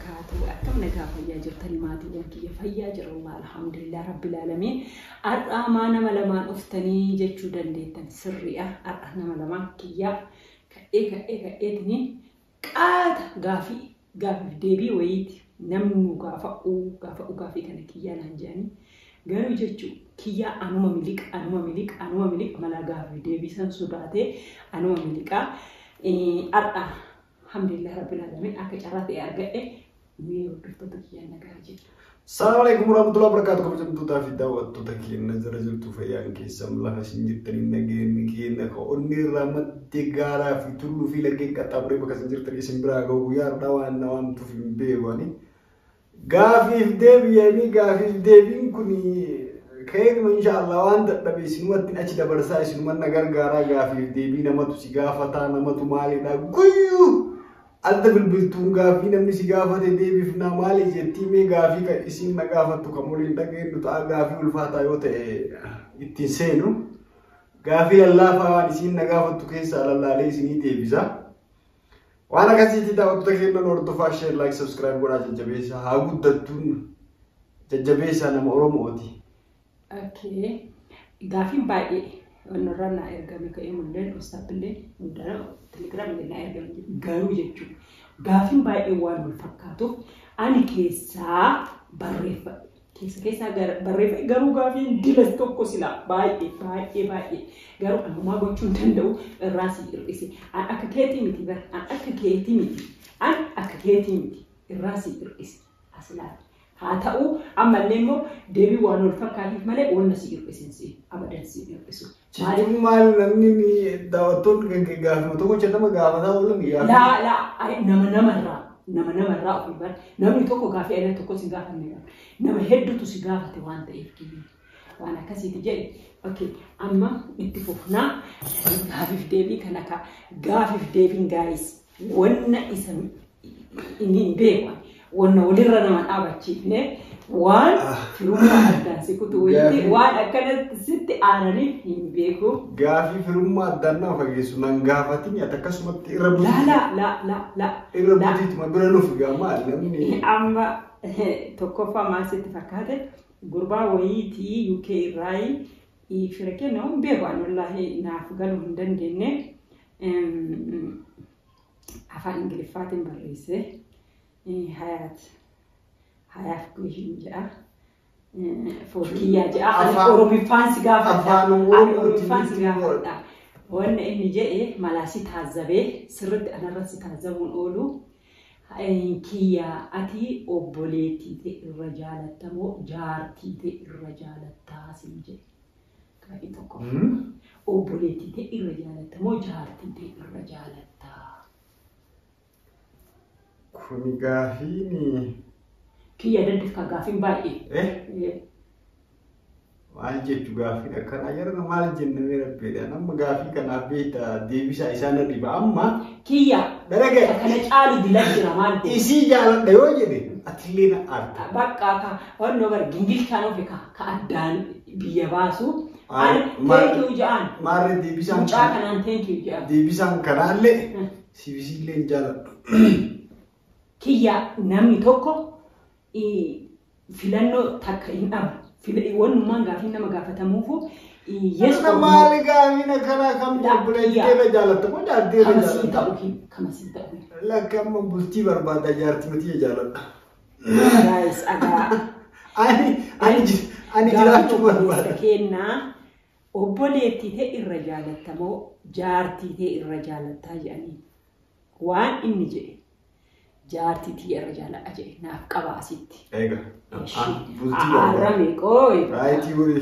وبركاته. أكم نجا فيا جرتني ماتي وانكي فيا جر الله الحمد لله رب العالمين. أرأمانة ملمان أفتني جتشو دنديتن سرية أرأنا ملمان كيا كإيه قاد غافي ديبي ويت نمنو غافي كان كيا لانجاني قالوا جتشو كيا أنو ملك ملا غافي ديبي سن سوداتي أنو ملكا أرأ الحمد لله رب العالمين أكجراتي أرجع ميو بفتك يا نجاجي. السلام عليكم ورحمة الله وبركاته. كم جمتوا تافي دعوة تتكلم نزر زلتوا في يانكي سملا سنجر تري نجين كين أني رامت تجارة في تلو في لكن كتابري بكا سنجر تري سنبرا غويار دوان نوان تفي بيواني غافي ديبي يعني غافي ديبي كوني خير إن شاء الله وانت تبي سنوات أشي دبرسا سنوات نجار غارا غافي ديبي نما تسيغافة تا نما تمالي دا غيو أنت بالبلتون غافي نمني سيغافة ديبي فينا مالي جتي مي غافي كإسين نغافة تكملين تغير نتاع غافي والفاتا يوت اتنسينو غافي الله فوان إسين نغافة تكيس على الله لي سني ديبيزا وانا كسيتي دعوة تغيرنا نورتفا شير لايك سبسكرايب ونا ججبيسا هاقود دتون ججبيسا نما أوروموتي. اوكي غافي باقي ونرانا ارغامي كايمولين استابلين ودنا تليجرام لنا ارغامي غارو جچو غافي باقي وان الفكاتو اني كيسا كيسا بريفا غارو غافي ديلس توكو سلا باقي غارو اما غوچون تندو راسي يرسي اككيتي ميتي بر اككيتي ميتي راسي يرسي اصلا هاتاو أما ليمو دبي وانو الفكاري ماله ولا سير بسنسي أبدا سير بسوا. مال نمني داوتون كن كعاف ما توكو چتا ما كعاف هذا ولا مياه. لا نما را في بار نمني توكو كافي أنا توكو سيجاف مياه نما هدو تو سيجاف توان تيفكي وانا كسي تجي أوكي أما اتفقنا كافي دبي كنا كافي دبي guys وانا اسم إني بيوان وانا وليرنا من أبتشي نه وان فيروما أدان سكوتو ويتي وان أكنت ست آناني بيكو غافي فيروما أدانا فجيسو نانغافتي أتكسمت إربوتي لا إربوتي تما برانو في غامال نمني أما توكوفا ما ست فكاتة غربا ويتي يوكي راي يفركي نوم بيوان والله نافقالو هندن جنة أفعل إنجليزات بريسة حياة كويشين جاء فوقيا جاء أوروبي فانس جافة أوروبي فانس جافة وأن إني جاء ملاسي تعذبه سرد أنا راسي تعذبون أولو كيا أتي أبوليتي تي الرجال تمو جارتي تي الرجال تاسم جاء كافي تكو أبوليتي تي الرجال تمو جارتي تي الرجال كوني غافيني كي يدرك كغافين باقي maal jechu gaafi akkana yeroo maal jenne rabbi dha nama gaafi kana beeta deebisa isaan dhiba amma kiyya daraga kana caali dilajira maal isi jaaladha yoo jedhe atilina arta bakka ka wanno bar gingilchaano fika ka addaan biyya baasu thank you jaan maarre deebisaan caa kanaan thank you jaan deebisaan kanaalle sibisilleen jaaladha kiyya namni tokko filannoo takka hin dhabu wanumaan gaafii nama gaafatamuufu yes maali gaafina kana kam jabbuleetteera jaalatta moo jaarteera jaalatta kamasii ta'u lakkamma bultii barbaada jaartii miti jaaladha guys agaa ani jiraachuu barbaada kennaa obboleettii ta'e irra jaalattamoo jaartii ta'e irra jaalattaa jedhanii waan inni jedhe jaartii ta'e irra jaaladha jedhe naaf qaba asitti eega arrame qoy raayitii wuri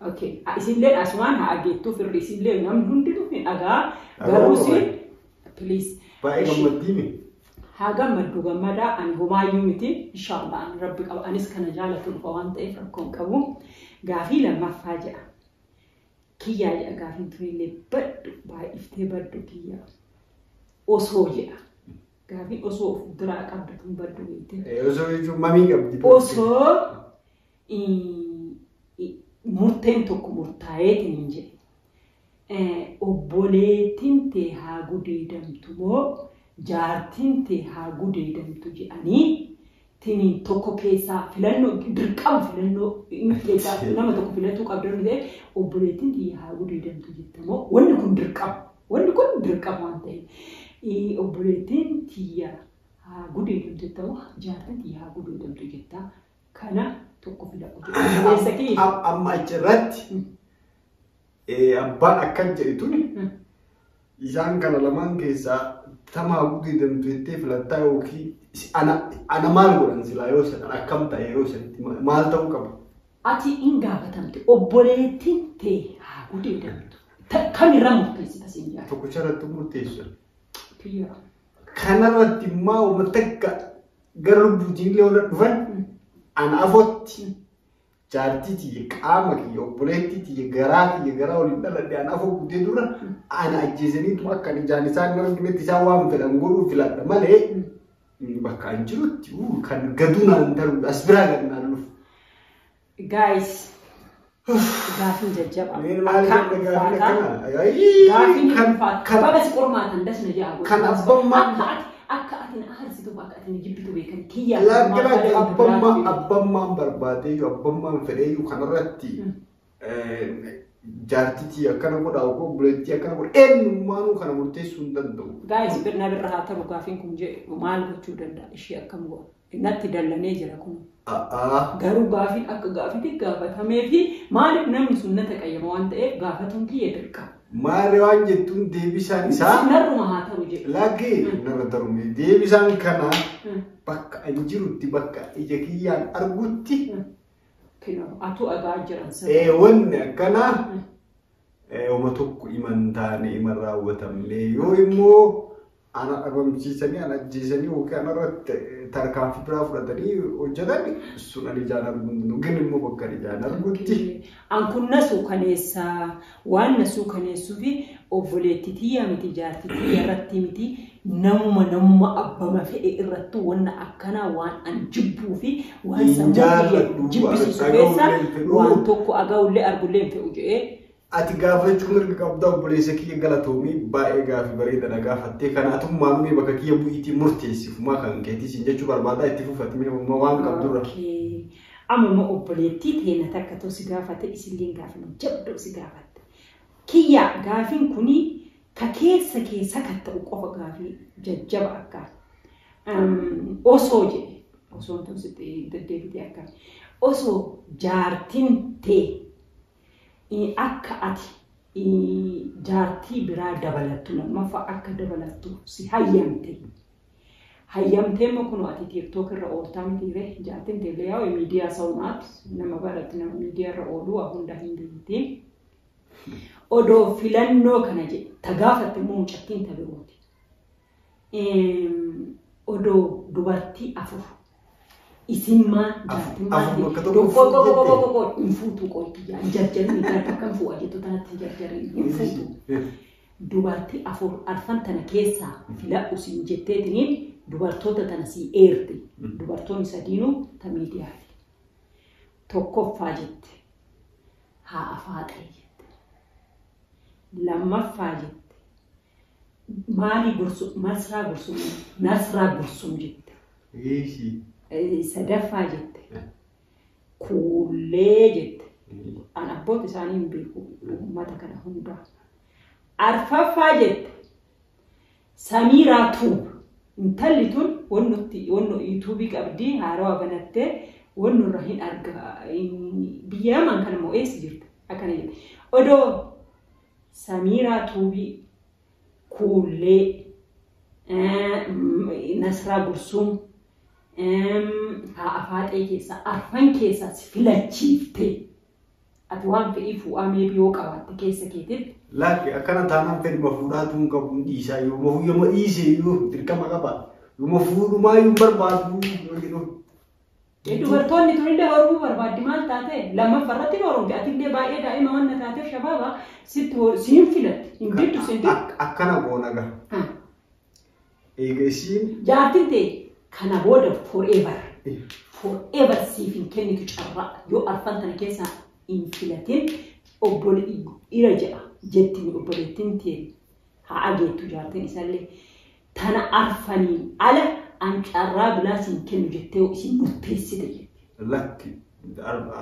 okay isinlee asmaan haa ageettuu firri isinlee namni hundi dhufe dhagaa garuu si please baay'ee gammaddiimi haa gammaddu gammadaa ani homaayyuu miti inshallah ani rabbi qaba anis kana jaalatu dhufa waan ta'eef rakkoon qabu gaafii lammaffaa jedha kiyyaa jedha gaafiin turillee baddu baay'iftee baddu kiyyaa osoo jedha gaafii osoo of duraa qabdatuun baddu beekte osoo jechuun mamii qabdi osoo murteen tokko murtaa'eetiin jedhe obboleettiin tee haa gudeedamtu moo jaartiin tee haa gudeedamtu jedhanii tini tokko keessaa filannoo dirqama filannoo keessaa nama tokko filatu qabdan ta'e obboleettiin tiyya haa gudeedamtu jettamoo wanni kun dirqama waan ta'eef obboleettiin tiyya haa gudeedamtu jettamoo jaartiin tiyya haa gudeedamtu jettaa kana tokko filatu. Amma achirratti abbaan akkan jedhituni isaan kana lamaan keessaa tamaa gudeedamtu jettee filattaa yookiin ana maal godhan silaa yoo san akkam ta'e yeroo sanitti maal ta'uu qaba? Ati hin gaafatamte obboleettiin tee haa gudeedamtu. Kamirraa murteessita siin jaalladha? Tokkicha irratti murteessu. Kiyyaa. Kanarratti immoo uummata akka gara lubbuutiin illee wal dhufan ana afootti jaartii tiyya qaama kiyya obboleettii tiyya garaa waliin dhaladhe ana afoo guutee dura ana ajjeesaniitu akka ijaan isaan nama dhibetti isaan waan fedhan godhuu filadha malee bakka hin jirutti kan gadunaan darbu as biraa gadnaan dhufu. Guys, gaafin jajjaba. Gaafin kan baga si qormaatan das na jaa kan abbammaan akka atin aarsitu bakka atin jibbitu beekan kiyya. Laggirratti abbammaan barbaadee abbammaan fedhee kanarratti jaartitii akkana godhaa yookaan obboleettii akkana godha eenyummaanuu kana murteessuu hin danda'u. Guys, birna birra haa ta'u gaafin kun maal gochuu danda'a ishee akkam godha. Natti dallanee jira kun. Garuu gaafin akka gaafitti gaafatamee fi maaliif namni sun na taqayyama waan ta'eef gaafatuun kiyya dirqama. Maali waan jettuun deebisaan isaa. Narruma haa ta'u jedhu. Laggee narra darumee deebisaan kana bakka an jirutti bakka ija kiyyaan argutti. Atu agaa jiran sana. Wanni akkanaa uma tokko iman taane iman raawwatamne yoo immoo ana dhabamsiisanii ana ajjeesanii yookiin anarratti tarkaanfii biraa fudhatanii hojjetan sun ani ijaan arguun gin immoo bakka ijaan argutti. An kun nasuu kaneessaa waan nasuu kaneessuu fi obboleettii tiyya miti jaartii tiyya irratti miti namuma abbama fedhe irratti wanna akkanaa waan an jibbuu fi waan sammuu jibbisiisu keessa waan tokko agaullee argullee hin fe'u jedhee. Ati gaafachuu mirga qabda obboleessa kiyya galatoomii baay'ee gaafii bareedadha gaafattee kanaatummaa mee bakka kiyya bu'iitii murteessifumaa kan keetiisin jechuu barbaadaa itti fufatimee waan qabdurra. Amma obboleettii teena takka ta'u si gaafate isillee gaafin jabduu si gaafatte. Kiyya gaafiin kuni ka keessa kan ta'u qofa gaafii jajjaba akka osoo jedhe osoo ta'u sitti deddeebitee akka osoo jaartiin tee akka ati jaartii biraa dabalattu lammaffaa akka dabalattu si hayyamte. Hayyamtee immoo kun ati TikTok irra ooltaa mitiire jaartiin teelee yaa miidiyaa sa'unaat nama baratti nama miidiyaa irra ooluu hunda hin beektiin. Odoo filannoo kana jedhe tagaafatte immoo mucattiin tabirooti. Odoo dubartii afur. Isimmaan jaartimmaan infuutu qoyti jarjarin kan fu'a jettu tanatti jarjarin infuutu. Dubartii afur arfan tana keessaa filadhu siin jetteetiniin dubartoota tana sii eerte. Dubartoonni sadiinuu ta miidiyaati. Tokkoffaa jette haa afaaxee jette. Lammaffaa jette maali gursum nasraa gursum jette. Sadaffaa jette kuullee jette an abboota isaanii hin beeku uummata kana hundaa. Arfaffaa jette Samiraa Tuub intalli tun wanno yuutuubii qabdii haarawaa banattee wanno irra hin arga biyya lamaan kana moo eessa jirta akkana jette. Odoo Samiraa Tuubii kuullee Nasraa Gursum haa afaaxee keessa arfan keessaas filachiiftee ati waan fedhii fuudhaa meebii yoo qabaatte keessa keetitti. Laakki akkana taanaan fedhima fuudhaatuun qabu dhiisaa yooma dhiisee yoo dirqama qaba yooma fuudhumaa yoo barbaadu. Dubartoonni tunillee hormuu barbaaddi maal taate lammaffarratti ni horomte atillee baay'ee daa'ima waan taateef shabaaba siin filatti hin biddu siin akkana goona gaha. Eega isiin jaartiin ta'e. Kana booda forever siif hin kennitu carraa yoo arfan tana keessaa hin filatin obboleettii ira jedha jettiin obboleettiin ta'e haa ageettu jaartiin isaallee tana arfaniin ala an carraa bilaa siin kennu jettee isin murteessite jette. Lakki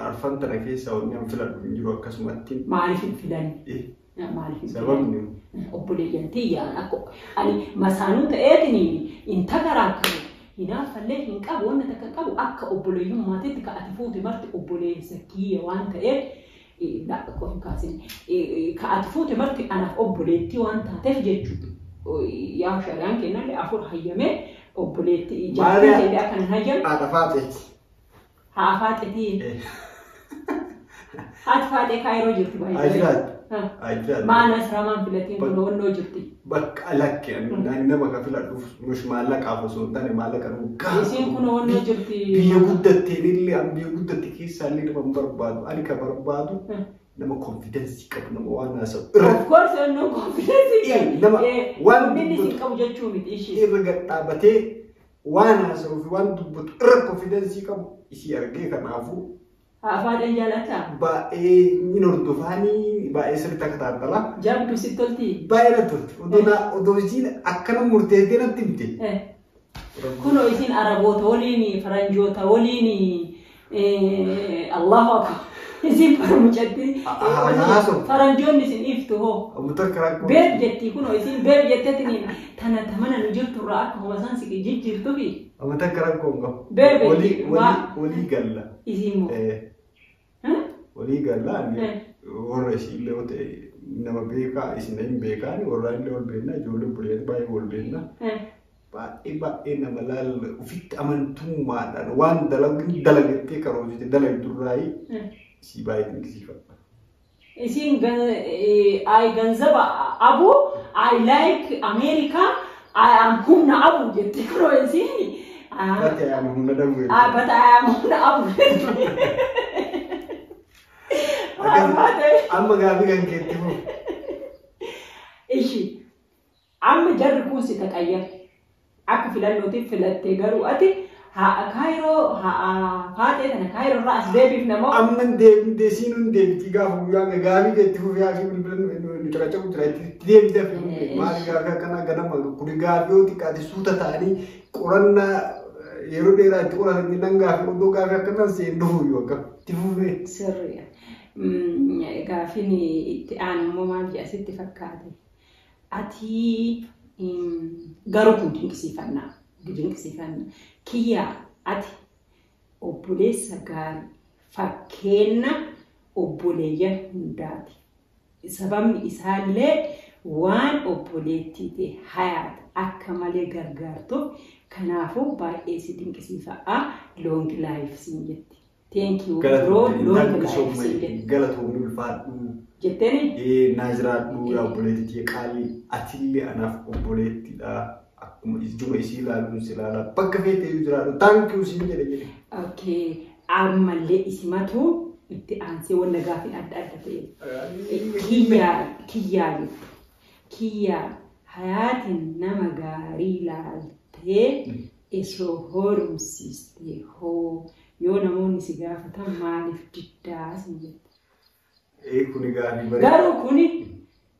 arfan tana keessa wanni an filadhu hin jiru akkasumatti. Maaliif hin filani? Maaliif hin Sababni obboleeyyan tiyyaan akka ani masaanuu ta'eetiin intagaraa qabu hinaafallee hin qabu wanna takka qabu akka obboleeyyummaatitti ka ati fuute marti obboleessa kiyya waan ta'eef ka ati fuute marti anaaf obboleettii waan taateef jechuudha. Yaa shari'aan kennallee afur hayyamee obboleettii jaartii ta'ee akka hin hayyame. haadha faaxeeti. Haa faaxetii. Haati faaxee kaayiroo jirti baay'ee. Ajiraat. Maana siramaan filatiin kun onnoo jirti. Bakka lakke nama ka filadhuuf nush maallaqaaf osoo hin taane maallaqa dhugaa. Isiin kun onnoo jirti. Biyya guddatteen illee an biyya guddatte keessaa illee nama hin barbaadu. Ani ka barbaadu nama konfidensii qabu nama waan haasa'u. Of course onnoo konfidensii qabu. Nama waan dubbatu qabu jechuu miti ishee. irra gadhaabatee waan haasa'uu fi waan dubbatu irra konfidensii qabu isii argee kanaafuu. Afaadhaan jaalataa? Baay'ee ni hordofaanii baay'ee sirriitti akka taatala. Jabdu si tolti? Baay'ee na tolti. Odoo isiin akkana murteessee natti himte. Kunoo isiin Araboota waliin, Faranjoota waliin, Allahu akbar. Isiin farmucatti. Faranjoonni isin iftu hoo? Beeb jetti kunoo isiin beeb jetteetiin tana tamana nu jirturraa akka homasaan si jijjiirtuufi. Amata karaa kongo. Beeb walii galla. Isiin moo? Walii galla warra isiillee yoo ta'e nama beekaa isin hin beekaan warra illee wal beekna ijoollee buleetti baay'ee wal beekna. Baay'ee nama laalla ofitti amantummaadhaan waan dalagattee karoorsiite dalagdurraayi isii baay'ee dinqisiifadha. Isiin I ganzaba abu I like America I am humna abu jettee kunoo isiin. But I am humna dabu. But I am humna abu. Amma gaafii kan keetti moo? Ishi amma jarri kun si taqayyar akka filannootiif filattee garuu ati haa kaayiroo haa faatee tana kaayiroo irraa as deebiif namoo. Amma deebitee siinuun deebitii gaafa guyyaa gaafii keetti fufee fi bilbilan nu caqacabu jira itti deebitee fi maali gaafii akkanaa ganama kuni gaafii yoo xiqqaate suuta ta'anii qorannaa yeroo dheeraa itti qoratanii nan gaafii oddoo gaafii akkanaan seen dhufu yoo akka itti fufee. Sirriidha. Gaafiin itti aanu immoo maal jedhasitti fakkaate. Ati garuu kun dinqisiifannaa. Kiyyaa ati obboleessa gaarii fakkeenya obboleeyyan hundaati. Sababni isaallee waan obboleettii ta'e hayaata akka malee gargaartuuf kanaafuu baay'ee si dinqisiifadha. Long life siin jetti. Thank you bro. Long life. Galatoomni ulfaadhu. Jetteeni? Naaziraadhu yaa obboleettii qaalii atillee anaaf obboleettiidha. Akkuma ijuma isii ilaaluun si ilaala. Bakka feetee jiraadhu. Thank you siin jedhe. Okay. Ammallee isimatu itti aansee wanta gaafii adda adda ta'e. Kiyyaa hayaatiin nama gaarii ilaaltee osoo horumsiistee hoo. Yoo namoonni si gaafatan maaliif diddaa sin jette? Kuni gaafii garuu kuni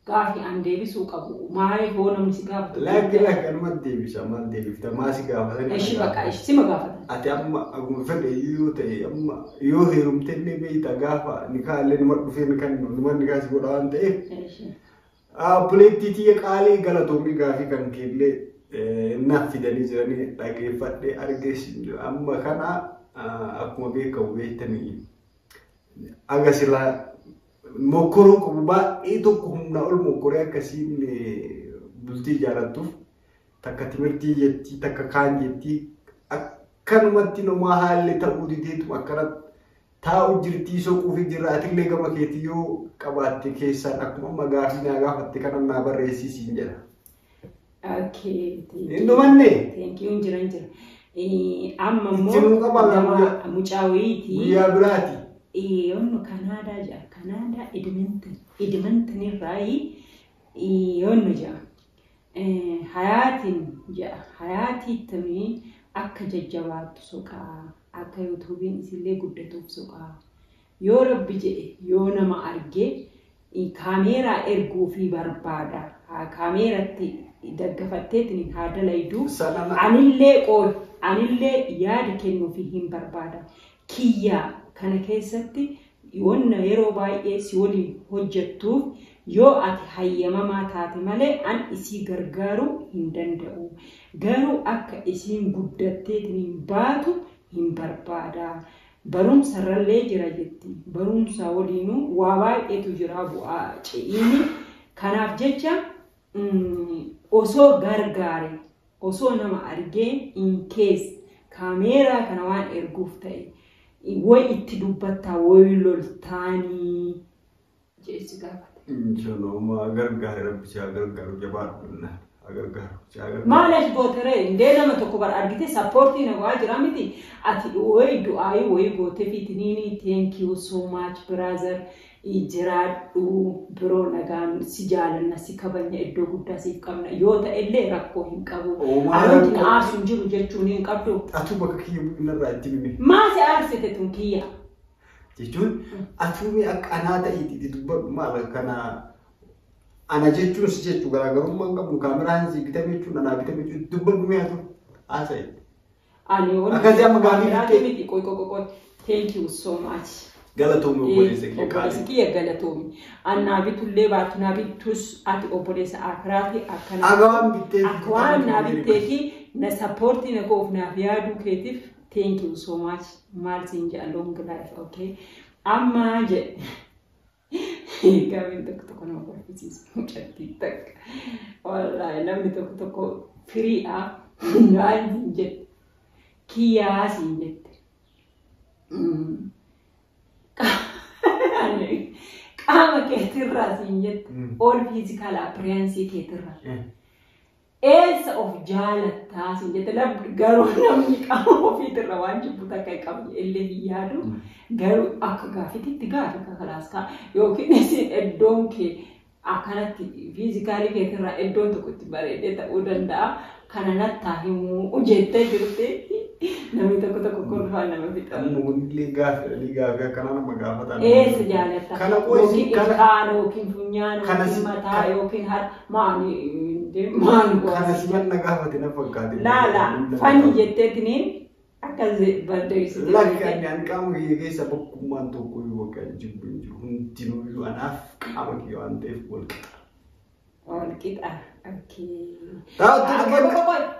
gaafii an deebisuu qabu. Maaliif yoo namni si gaafatu? Lakki anuma deebisa maal deebifta maa si gaafatan? Ishi bakka ishi sima gaafatan. Ati amma akkuma fedhe yoo ta'e amma yoo heerumte illee beeyta gaafa nikaallee numa dhufee numa nikaa si godha waan ta'eef. Obboleettii tiyya qaalii galatoomii gaafii kan keellee naaf fidanii jiranii dhageeffadhee argeessi amma kana. Akkuma beekamu beektanii agarsiisa mokkoroo qabu baay'ee tokko humna ol mokkoree akkasiin bultii jaalattuuf takka timirtii jettii takka kaan jettii akkanumatti namaa haalli ta'uu dideetu akkanatti taa'u jirtii soquufi jiraatillee gama keetii yoo qabaatte keessaan akkuma amma gaafii naa gaafatte kana naa barreessisiin jedha. Okay. Innumanne? Thank you jira. Amma immoo mucaawiiti. Guyyaa biraati. Yoonu Kanaadaa jira. Kanaadaa Edmonton irraayi yoonu jira. Hayaatiin jira. Hayaatiitti akka jajjabaattu soqaa akka yuutuubiin isillee guddatuuf soqaa. Yoo rabbi jedhe yoo nama argee kaameeraa erguu fi barbaada. Kaameeratti daggafatteetiin haada layduu anillee yaada kennuu fi hin barbaada kiyyaa kana keessatti yoonna yeroo baay'ee si waliin hojjettuuf yoo ati hayyamamaa taate malee an isii gargaaruu hin danda'u garuu akka isiin guddatteetiin baatu hin barbaada barumsa irrallee jira jetti barumsa waliinuu waa baay'eetu jira bu'aa ce'iini kanaaf jecha osoo gargaare osoo nama argee in case kaameeraa kana waan erguuf ta'e way itti dubbattaa way loltaanii jechi gaafate. Inshaallah gargaare rabbicha gargaaru jabaadhunna gargaaru. Maaliif gootere indee nama tokko bar argite supportii na waa jira miti ati way du'aayi way goote fitiniini thank you so much brother. Ijiraadhu biroo nagaan si jaalanna si kabanya iddoo guddaa siif qabna yoo ta'ellee rakkoo hin qabu amantiin aarsuun jiru jechuun hin qabdu atu bakka kiyya irraa itti mime maasi aarsite tun kiyya jechuun atuumi akka anaa ta'iti dubbadhu maal kana ana jechuun si jechuu garaagarummaan qabnu kaameraan si bitame jechuun anaa bitame jechuun dubbadhu mi'aatu haasa'e ani akkasii amma gaafii miti qoy thank you so much Galatomi obboleessa kiyya obboleessa kiyya galatomi annaa bitullee baatu naa bittus ati obboleessa akiraati akkana agawaan bittee akwaan naa bitteefi na supportii na goof naaf yaaduu keetiif thank you so much maal siin jedha long life okay amma jedhe gaafin tokko nama barfisiisu mucattii takka wallaahi namni tokko firiidha waan siin jette kiyyaa siin jette qaama keetirraa siin jette all physical appearance keetirraa eessa of jaalattaa siin jette garuu namni qaama ofiitirra waan jibbu takka qabu illee hin yaadu garuu akka gaafititti gaafika kalaaskaa yookiin isin iddoon kee akkanatti fiizikaalii keetirraa iddoon tokkotti bareedee ta'uu danda'a kana nattaa himuu jettee jirti namni tokko kolfaan nama fixamu. Namoonni gaaffii akkana nama gaafatan. Eessa jaalatta? Kana qoysi kaan yookiin funyaan yookiin mataa yookiin maani kana si manna gaafate na fakkaate. Laala fanni jetteetiniin akkas bardeessite. Lakkaan ani qaama kiyya keessa bakkummaan tokko yoo kan jibbu hin jiru hundinuu anaaf qaama kiyya waan ta'eef wal qixa. Wal qixa.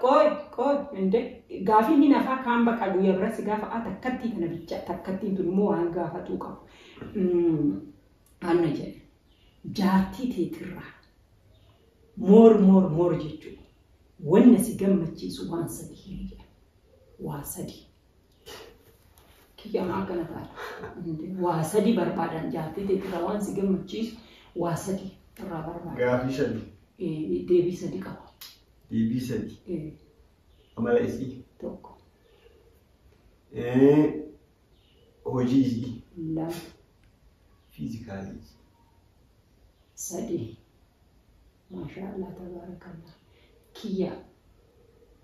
Qoy inde gaafii ni nafaa kaan bakka guyyaa biratti gaafa takkattii kana bicha takkattiin tun immoo waan gaafatuu qabu. Anna jedhe jaartii teetirraa moor jechuudha. Wanna si gammachiisu waan sadii jedha. Waa sadii. Kiyyamaa akkana taata. Waa sadii barbaadan jaartii teetirraa waan si gammachiisu waa sadii irraa barbaada. Gaafii sadii. Deebii sadii qaba. Deebii sadii. Amala isii. Tokko. Hojii isii. Lama. Fiizikaalii. Sadii. Maashaallah tabaarakallah. Kiyya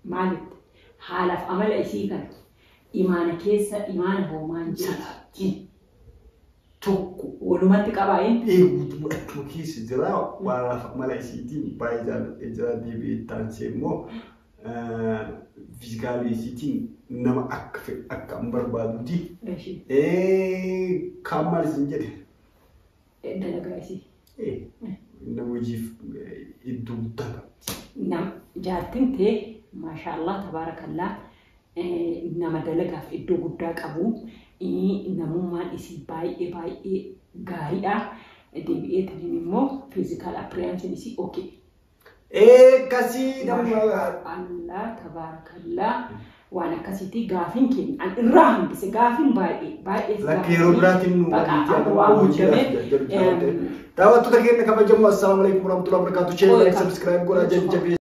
maalitti haalaaf amala isii kan imaana keessa imaana hoomaan jiraatti. Tokko walumatti qabaa'in eeguutu akkuma keessa jira waan amala isiitiin baay'ee jaalladhee jira deebi'ee taansee immoo fiizikaalii isiitiin nama akka hin barbaaduuti. Kan maal isin jedhe? Dalagaa isii. Nama hojiif iddoo guddaa qabdi. Jaartiin ta'e maashaallah tabaarakallah nama dalagaaf iddoo guddaa qabu. Namummaan isii baay'ee gaariidha. Deebi'eetiin immoo physical appearance isii okay. Kasii nama Allah tabaarakallah waan akkasitti gaafiin keenya an irraa hambise gaafiin baay'ee lakki yeroo biraatiin nu daawwattoota keenya kabajamoo assalamu alaikum warahmatullahi wabarakatuh. Channel subscribe godhaa jajjabeessaa.